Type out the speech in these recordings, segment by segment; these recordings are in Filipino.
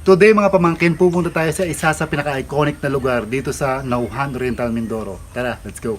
Today mga pamangkin, pupunta tayo sa isa sa pinaka-iconic na lugar dito sa Nauhan Oriental Mindoro. Tara, let's go!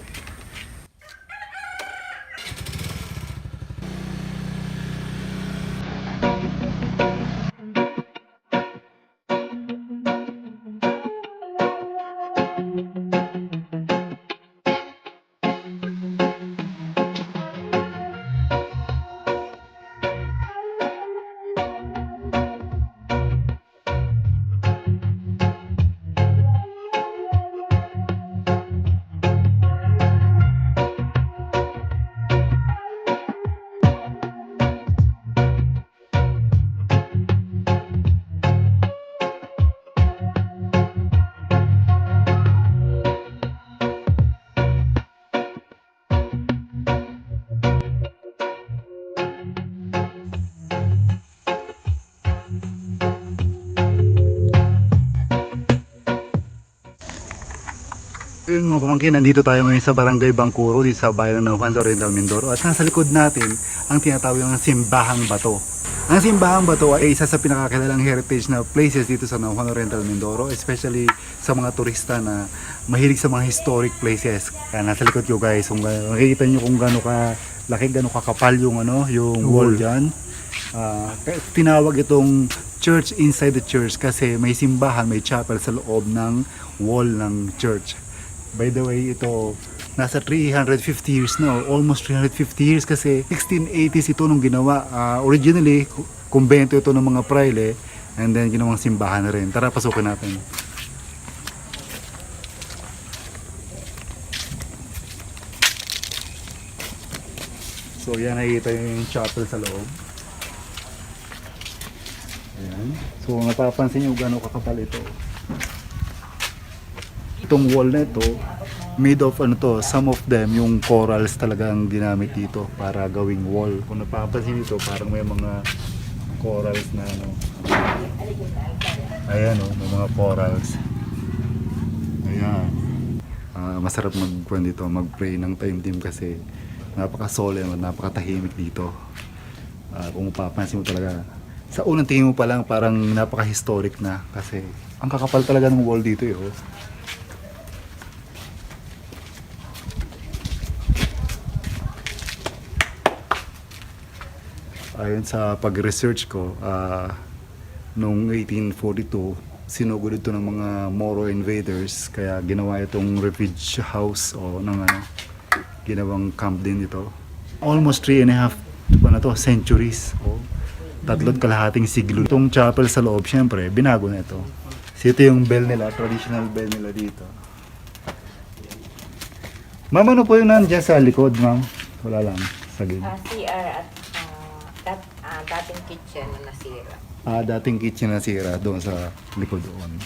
Yun mga pamangkin, nandito tayo ngayon sa Barangay Bangkuro, dito sa bayan ng Nauhan Oriental Mindoro. At nasa likod natin ang tinatawag ng Simbahang Bato. Ang Simbahang Bato ay isa sa pinakakilalang heritage na places dito sa Nauhan Oriental Mindoro, especially sa mga turista na mahilig sa mga historic places. Kaya nasa likod ko guys, kung makikita nyo kung gaano ka laki, gaano kakapal yung, yung wall dyan. Tinawag itong church inside the church kasi may simbahan, may chapel sa loob ng wall ng church. By the way, ito nasa 350 years na, almost 350 years kasi 1680s ito nung ginawa. Originally, kumbento ito ng mga praile and then ginawang simbahan na rin. Tara, pasukin natin. So yan, nakikita yung chapel sa loob. Ayan. So napapansin nyo gano'ng kakapal ito. Itong wall na ito, made of some of them, yung corals talaga ang ginamit dito para gawing wall. Kung napapansin dito, parang may mga corals na ayan may mga corals. Ayan. Masarap mag-pray ng time team kasi napaka-solemn, napakatahimik dito. Kung mapapansin mo talaga, sa unang tingin mo pa lang parang napaka-historic na kasi ang kakapal talaga ng wall dito eh. Ayon sa pag-research ko, noong 1842, sinugod ito ng mga Moro invaders, kaya ginawa itong refuge house o ginawang camp din ito. Almost 3.5 centuries o 3.5 siglo. Itong chapel sa loob, syempre, binago na ito. So ito yung bell nila, traditional bell nila dito. Ma'am, ano po yung nandiyan sa likod, ma'am? Wala lang, sagin. CR at dating kitchen na nasira. Dating kitchen na sira doon sa likod doon.